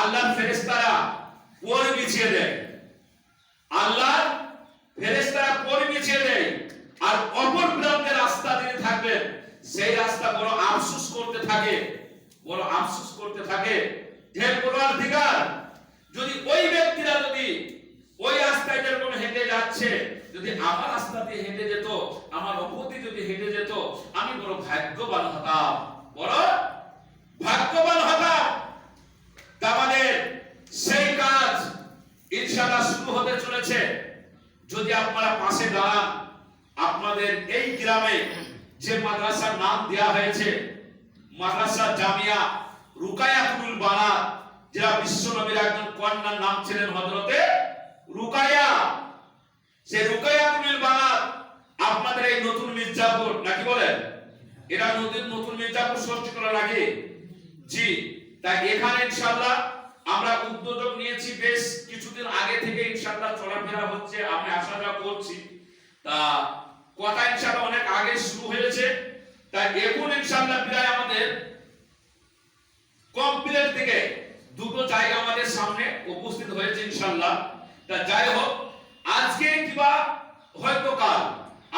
আল্লাহর ফেরেশতারা পর বিছিয়ে দেয়, আল্লাহর ফেরেশতারা পর বিছিয়ে দেয়। আর অপর প্রান্তের রাস্তা দিয়ে থাকবেন, সেই রাস্তা বড় আফসোস করতে থাকে, বড় আফসোস করতে থাকে। হে পরওয়ারদিগার, যদি ওই ব্যক্তিরা যদি ওই রাস্তায় যেরকম হেঁটে যাচ্ছে, যদি আমার রাস্তা দিয়ে হেঁটে যেত, আমার অপতি যদি হেঁটে যেত, আমি বড় ভাগ্যবান হতাম, বড় ভাগ্যবান হতাম। আমাদের সেই কাজ ইনশাআল্লাহ শুরু হতে চলেছে। যদি আপনারা পাশে দাঁড়ান, আপনাদের এই গ্রামে যে মাদ্রাসার নাম দেয়া হয়েছে, মাদ্রাসা জামিয়া রুকায়াতুল বানাত, যারা বিশ্ব নবীর একজন কন্যার নাম ছিলেন হযরতে রুকায়া, সেই রুকায়াতুল বানাত আপনাদের এই নতুন মির্জাপুর নাকি বলেন, এরা নতুন মির্জাপুর সৃষ্টি করার আগে, জি, তাই এখানে ইনশাআল্লাহ আমরা উদ্যোগ নিয়েছি। বেশ কিছুদিন আগে থেকে ইনশাআল্লাহ চলাফেরা হচ্ছে, আমি আশা করছি। তা কথা ইনশাআল্লাহ অনেক আগে শুরু হয়েছে, তাই এখন ইনশাআল্লাহ প্রায় আমাদের কমপ্লিট থেকে দুটো জায়গা আমাদের সামনে উপস্থিত হয়েছে ইনশাআল্লাহ। তা যাই হোক, আজকে কিবা হয়তো কাল,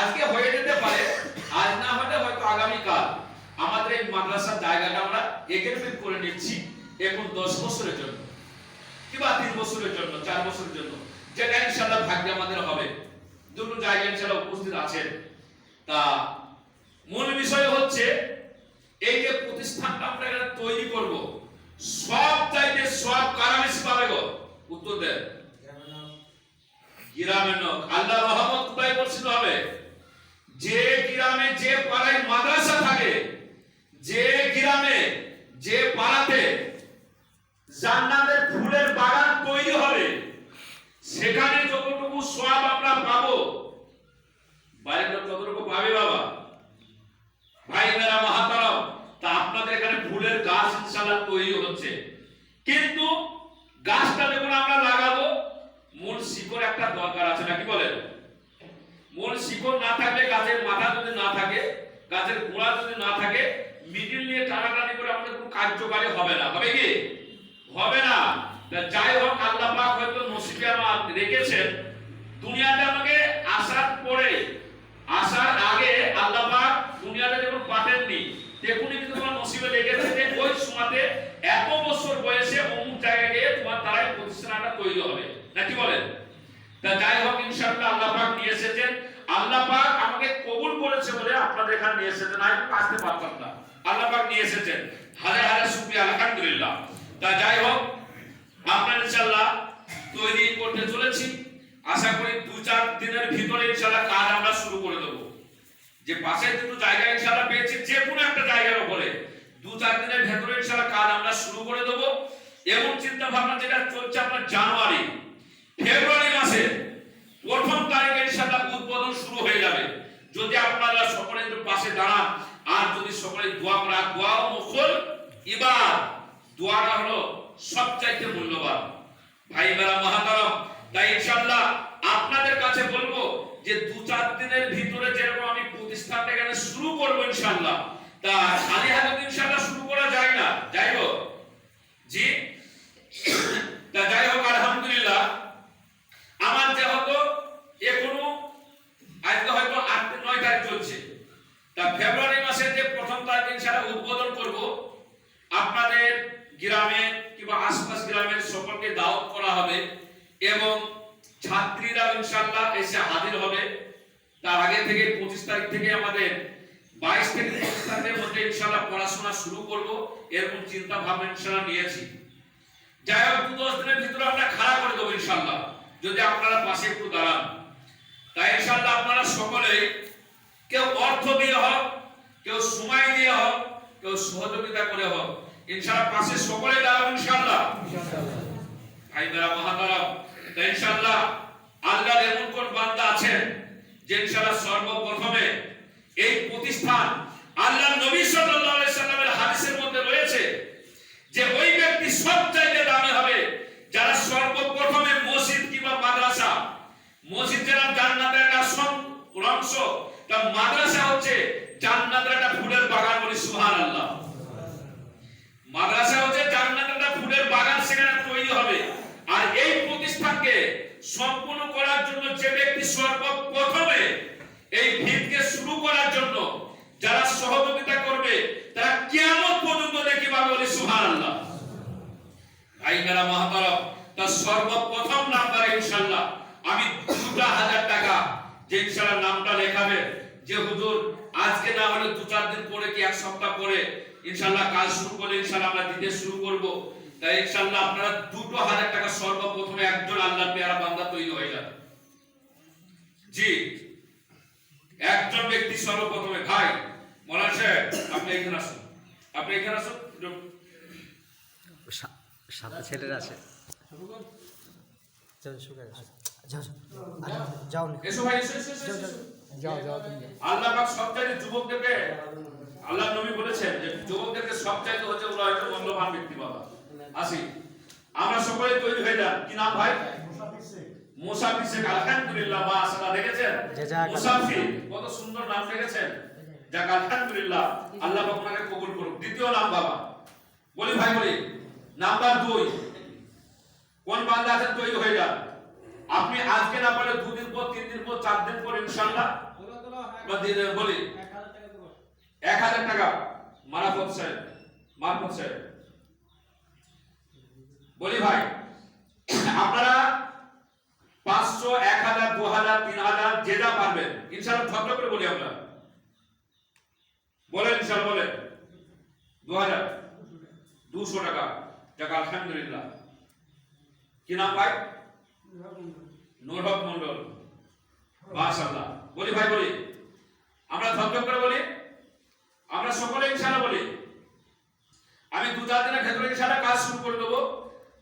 আজকে হয়ে যেতে পারে, আজ না হলে হয়তো আগামী কাল আমাদের এই মাদ্রাসার জায়গাটা আমরা এগ্রিমেন্ট করে নিচ্ছি, এখন 10 বছরের জন্য কিবা 3 বছরের জন্য, 4 বছরের জন্য, যেটা ইনশাআল্লাহ ভাগ্যে আমাদের হবে। দুটো জায়গা ইনশাআল্লাহ উপস্থিত আছেন। তা মূল বিষয় হচ্ছে এই যে প্রতিষ্ঠানটা আমরা এখানে তৈরি করব, সব চাইতে সব কারা বেশি পাবে গো? উত্তর দেন। গ্রামের লোক। আল্লাহ রহমত কোথায় বর্ষিত হবে? যে গ্রামে যে পাড়ায় মাদ্রাসা থাকে, যে গ্রামে যে পাড়াতে জান্নাতের ফুলের বাগান তৈরি হবে, সেখানে যতটুকু সওয়াব আমরা পাবো, বাইরের লোক ততটুকু পাবে বাবা। ভাই মেরা মহাতারাম, তা আপনাদের এখানে ফুলের গাছ ইনশাআল্লাহ তৈরি হচ্ছে, কিন্তু গাছটা যখন আমরা লাগাবো, মূল শিকড় একটা দরকার আছে নাকি বলেন? মূল শিকড় না থাকলে, গাছের মাথা যদি না থাকে, গাছের গোড়া যদি না থাকে, মিডিল নিয়ে টানাটানি করে আমাদের কোনো কার্যকারী হবে না। হবে কি? হবে না। যাই হোক, আল্লাহ পাক হয়তো নসিবে আমার রেখেছেন, দুনিয়াতে আমাকে আসার পরে, আসার আগে আল্লাহ পাক দুনিয়াতে যখন পাঠাননি, দেখুনি কিন্তু তোমার নসিবে লেগেছে যে ওই সময়তে এত বছর বয়সে অমুক জায়গায় গিয়ে তোমার দ্বারাই প্রতিষ্ঠানটা তৈরি হবে, নাকি বলেন? তা যাই হোক, ইনশাআল্লাহ আল্লাহ পাক নিয়ে এসেছেন, আল্লাহ পাক আমাকে কবুল করেছে বলে আপনাদের এখানে নিয়ে এসেছেন, আমি আসতে পারতাম না, আল্লাহ পাক নিয়ে এসেছেন, হাজার হাজার শুকরিয়া, আলহামদুলিল্লাহ। তা যাই হোক, আমরা ইনশাআল্লাহ তৈরি করতে চলেছি, আশা করি 2-4 দিনের ভিতরে ইনশাআল্লাহ কাজ আমরা শুরু করে দেব। যে পাশে দুটো জায়গা ইনশাআল্লাহ পেয়েছি, যে কোনো একটা জায়গার উপরে 2-4 দিনের ভিতরে ইনশাআল্লাহ কাজ আমরা শুরু করে দেব। এমন চিন্তা ভাবনা যেটা চলছে আপনার জানুয়ারি ফেব্রুয়ারি মাসে 1ম তারিখে ইনশাআল্লাহ উদ্বোধন শুরু হয়ে যাবে। যদি আপনারা সকলে একটু পাশে দাঁড়ান, আর যদি সকলে দোয়া করা, দোয়া মুখল ইবাদ, দোয়াটা হলো সবচাইতে মূল্যবান। ভাই মেরা মহাতারাম, তাই ইনশাআল্লাহ আপনাদের কাছে বলবো যে 2-4 দিনের ভিতরে যেরকম আমি প্রতিষ্ঠানটা এখানে শুরু করব ইনশাআল্লাহ, তা খালি হাতে ইনশাআল্লাহ শুরু করা যায় না, যাই হোক, জি। তা যাই হোক, আলহামদুলিল্লাহ, আমার যেহেতু এখনো আজকে হয়তো 8-9 তারিখ চলছে, তা ফেব্রুয়ারি মাসের যে 1ম তারিখ ইনশাআল্লাহ উদ্বোধন করব, আপনাদের গ্রামে কিংবা আশপাশ গ্রামের সকলকে দাওয়াত করা হবে এবং ছাত্রীরা ইনশাআল্লাহ এসে হাজির হবে। তার আগে থেকে 25 তারিখ থেকে আমাদের 22 থেকে 25 তারিখের মধ্যে ইনশাআল্লাহ পড়াশোনা শুরু করব, এরকম চিন্তা ভাবনা ইনশাআল্লাহ নিয়েছি। যাই হোক, 2-10 দিনের ভিতরে আমরা খাড়া করে দেবো ইনশাআল্লাহ, যদি আপনারা পাশে একটু দাঁড়ান। তাই ইনশাআল্লাহ আপনারা সকলেই, কেউ অর্থ দিয়ে হোক, কেউ সময় দিয়ে হোক, কেউ সহযোগিতা করে হোক, ইনশাআল্লাহ পাশে সকলে দাঁড়াবো ইনশাআল্লাহ। ভাই মেরা মহাতারাম, তাই ইনশাআল্লাহ আল্লাহর এমন কোন বান্দা আছেন যে ইনশাআল্লাহ সর্বপ্রথমে এই প্রতিষ্ঠান, আল্লাহর নবী সাল্লাল্লাহু আলাইহি সাল্লামের হাদিসের মধ্যে রয়েছে যে ওই ব্যক্তি সবচাইতে দামি হবে যারা সর্বপ্রথমে মসজিদ কিংবা মাদ্রাসা, মসজিদ যেন জান্নাতের একটা অংশ, তা মাদ্রাসা হচ্ছে জান্নাতের একটা ফুলের বাগান, বলি সুবহানাল্লাহ। মাদ্রাসা হচ্ছে জান্নাতের একটা ফুলের বাগান, সেখানে সম্পূর্ণ করার জন্য যে ব্যক্তি সর্বপ্রথমে এই ভিতকে শুরু করার জন্য যারা সহযোগিতা করবে তারা কিয়ামত পর্যন্ত দেখি পাবে, বলি সুবহানাল্লাহ। ভাই মেরা মহতরম, তার সর্বপ্রথম নাম্বার ইনশাআল্লাহ আমি 2,000 টাকা যে ইনশাআল্লাহ নামটা লেখাবে, যে হুজুর আজকে না হলে 2-4 দিন পরে কি 1 সপ্তাহ পরে ইনশাআল্লাহ কাজ শুরু করলে ইনশাআল্লাহ আমরা দিতে শুরু করব, তাই ইনশাআল্লাহ আপনারা 2,000 টাকা সর্বপ্রথমে একজন আল্লাহর পেয়ারা বান্দা তৈরি হয়ে যাবে। জি, একজন ব্যক্তি সর্বপ্রথমে। ভাই মৌলানা সাহেব আপনি এখানে আসুন, আপনি এখানে আসুন। সাথে ছেলেরা আছে, যাও এসো ভাই, এসো এসো এসো। আল্লাহ পাক সবচাইতে যুবকদেরকে, আল্লাহ নবী বলেছেন যে যুবকদেরকে সবচাইতে হচ্ছে ওরা হচ্ছে মূল্যবান ব্যক্তি। বাবা আসি, আমরা সকলে তৈরি হয়ে যান। কি নাম ভাই? মুসাফির শেখ। আলহামদুলিল্লাহ, মাশাআল্লাহ। দেখেছেন মুসাফির, কত সুন্দর নাম রেখেছেন। যাক আলহামদুলিল্লাহ, আল্লাহ পাক আপনাকে কবুল করুক। দ্বিতীয় নাম বাবা বলি, ভাই বলি, নাম্বার 2 কোন বান্দা আছেন তৈরি হয়ে যান। আপনি আজকে না পারলে 2 দিন পর, 3 দিন পর, 4 দিন পর ইনশাআল্লাহ বলি 1,000 টাকা। মারাফত সাহেব, মারফত সাহেব বলি ভাই, আপনারা 500, 1,000, 2,000, 3,000 যে যা পারবেন ইনশাআল্লাহ ঝট করে বলি আমরা। বলেন ইনশাআল্লাহ, বলেন 2,000, 200 টাকা। যাক আলহামদুলিল্লাহ। কি নাম ভাই? নূর হক মন্ডল, মাশাআল্লাহ। বলি ভাই বলি, আমরা ঝট করে বলি, আমরা সকলে ইনশাআল্লাহ বলি। আমি 2-4 দিনের ভেতরে ইনশাআল্লাহ কাজ শুরু করে দেব।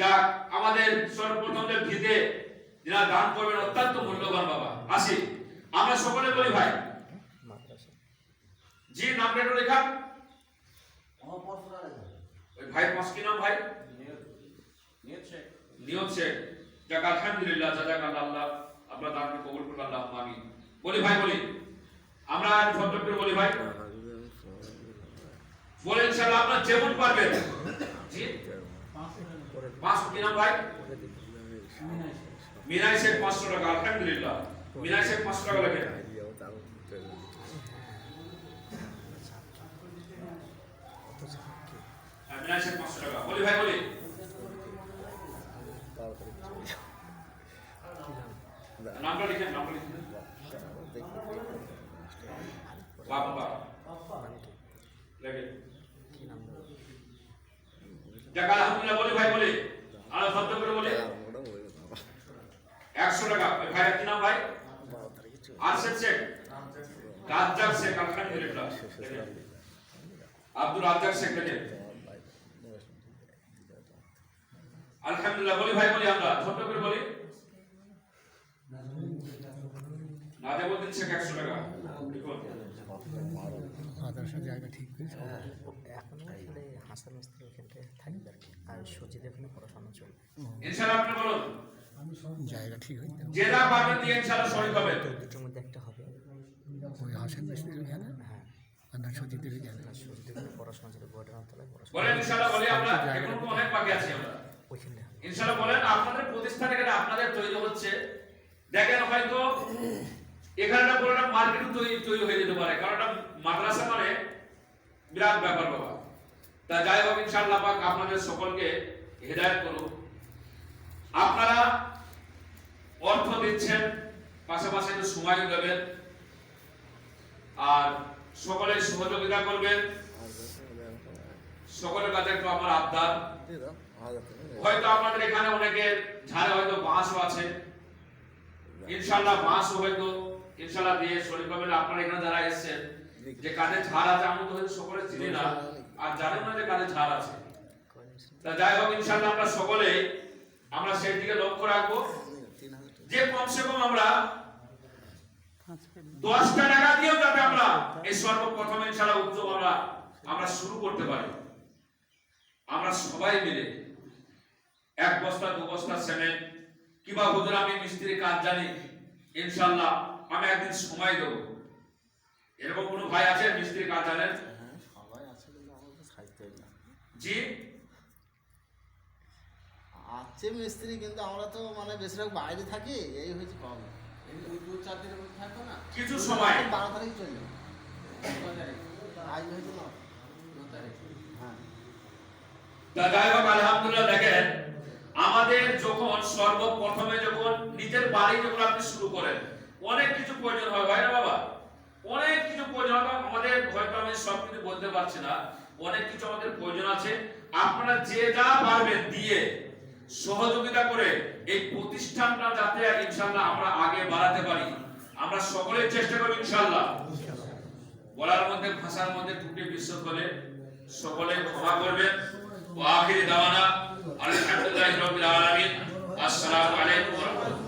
যাক আমাদের সর্বপ্রথম যে ভিতে যারা দান করবেন অত্যন্ত মূল্যবান বাবা। আসি, আমরা সকলে বলি ভাই। জি, নামটা একটু লেখা। ওই ভাই পাঁচ কি নাম ভাই? নিয়ত শেখ। যাক আলহামদুলিল্লাহ, জাযাকাল্লাহ, আল্লাহ আপনার দানকে কবুল করুন, আল্লাহুম্মা আমিন। বলি ভাই বলি, আমরা ছোট করে বলি ভাই, বলে ইনশাআল্লাহ আপনারা যেমন পারবেন। জি, পাঁচ কি নাম ভাই? মিনাই শেখ 500 টাকা। আলহামদুলিল্লাহ, মিনাই শেখ 500 টাকা লেখেন। মিনাই শেখ 500 টাকা। বলি ভাই বলি, নামটা লিখেন, নামটা লিখেন। বাবা লেখেন। যাক আলহামদুলিল্লাহ। বলি ভাই বলি, আমরা শব্দ করে বলি 100 টাকা। ভাই কি নাম ভাই? আরশেদ শেখ, রাজ্জাক শেখ। আলহামদুলিল্লাহ, আব্দুল রাজ্জাক শেখ লেখেন। আলহামদুলিল্লাহ। বলি ভাই বলি, আমরা ছোট করে বলি নাজামুদ্দিন শেখ 100 টাকা। আদর্শ জায়গা ঠিক করেছে এখন আসলে হাসান মিস্ত্রি ওখানটা থাকবে আর কি, আর সচিব এখানে পড়াশোনা চলবে ইনশাআল্লাহ। আপনি বলুন জায়গা ঠিক হয়ে যাবে, যেটা পারবেন দিয়ে ইনশাআল্লাহ শরীক হবে। তো দুটোর মধ্যে একটা হবে। ওই হাসান মিস্ত্রির ওখানে, হ্যাঁ, আর না সচিবদের ওখানে। সচিব এখানে পড়াশোনা চলবে, বোর্ডের তলায় পড়াশোনা। বলেন ইনশাআল্লাহ। বলি আমরা এখন তো অনেক বাকি আছে আমরা ওইখানে ইনশাআল্লাহ। বলেন আপনাদের প্রতিষ্ঠান এখানে আপনাদের তৈরি হচ্ছে। দেখেন হয়তো এখানে একটা বড় একটা মার্কেট তৈরি হয়ে যেতে পারে, কারণ একটা মাদ্রাসা মানে বিরাট ব্যাপার বাবা। তা যাই হোক ইনশাআল্লাহ পাক আপনাদের সকলকে হেদায়েত করুন। আপনারা অর্থ দিচ্ছেন, পাশাপাশি একটু সময় দেবেন, আর সকলে সহযোগিতা করবেন। সকলের কাছে একটু আমার আবদার, হয়তো আপনাদের এখানে অনেকে ঝাড়ে হয়তো বাঁশও আছে, ইনশাআল্লাহ বাঁশও হয়তো ইনশাআল্লাহ দিয়ে শরীর পাবেন। আপনারা এখানে যারা এসেছেন যে কাজে ঝাড় আছে, আমি তো হয়তো সকলে চিনি না, আর জানেন না যে কাজে ঝাড় আছে। তা যাই হোক ইনশাআল্লাহ আমরা সকলে আমরা সেই দিকে লক্ষ্য রাখবো যে কমসে কম আমরা 10 টাকা দিয়েও যাতে আমরা এই সর্বপ্রথম ইনশাআল্লাহ উদ্যোগ আমরা শুরু করতে পারি। আমরা সবাই মিলে 1 বস্তা 2 বস্তা সিমেন্ট, কিংবা হুজুর আমি মিস্ত্রি কাজ জানি, ইনশাআল্লাহ আমি একদিন সময় দেব। এরকম কোনো ভাই আছে মিস্ত্রি কাজ জানেন? সবাই আছে, কিন্তু আমাদের সাইতে না। জি, আছে মিস্ত্রি, কিন্তু আমরা তো মানে বেশিরভাগ বাইরে থাকি, এই হয়েছে প্রবলেম। কিছু সময় 12 তারিখ চলবে, আজ হয়েছে 9 তারিখ। হ্যাঁ, তা যাই হোক, আলহামদুলিল্লাহ। দেখেন, আমাদের যখন সর্বপ্রথমে যখন নিজের বাড়ি যখন আপনি শুরু করেন, অনেক কিছু প্রয়োজন হয়, ভাই না বাবা, অনেক কিছু প্রয়োজন হয়। আমাদের হয়তো আমি সব কিছু বলতে পারছি না, অনেক কিছু আমাদের প্রয়োজন আছে। আপনারা যে যা পারবেন দিয়ে সহযোগিতা করে এই প্রতিষ্ঠানটা যাতে ইনশাআল্লাহ আমরা আগে বাড়াতে পারি, আমরা সকলে চেষ্টা করব ইনশাআল্লাহ। বলার মধ্যে ভাষার মধ্যে ত্রুটি বিচ্যুত হলে সকলে ক্ষমা করবেন। ওয়া আখিরি দাওয়ানা আলহামদুলিল্লাহি রাব্বিল আলামিন। আসসালামু আলাইকুম ওয়া রাহমাতুল্লাহ।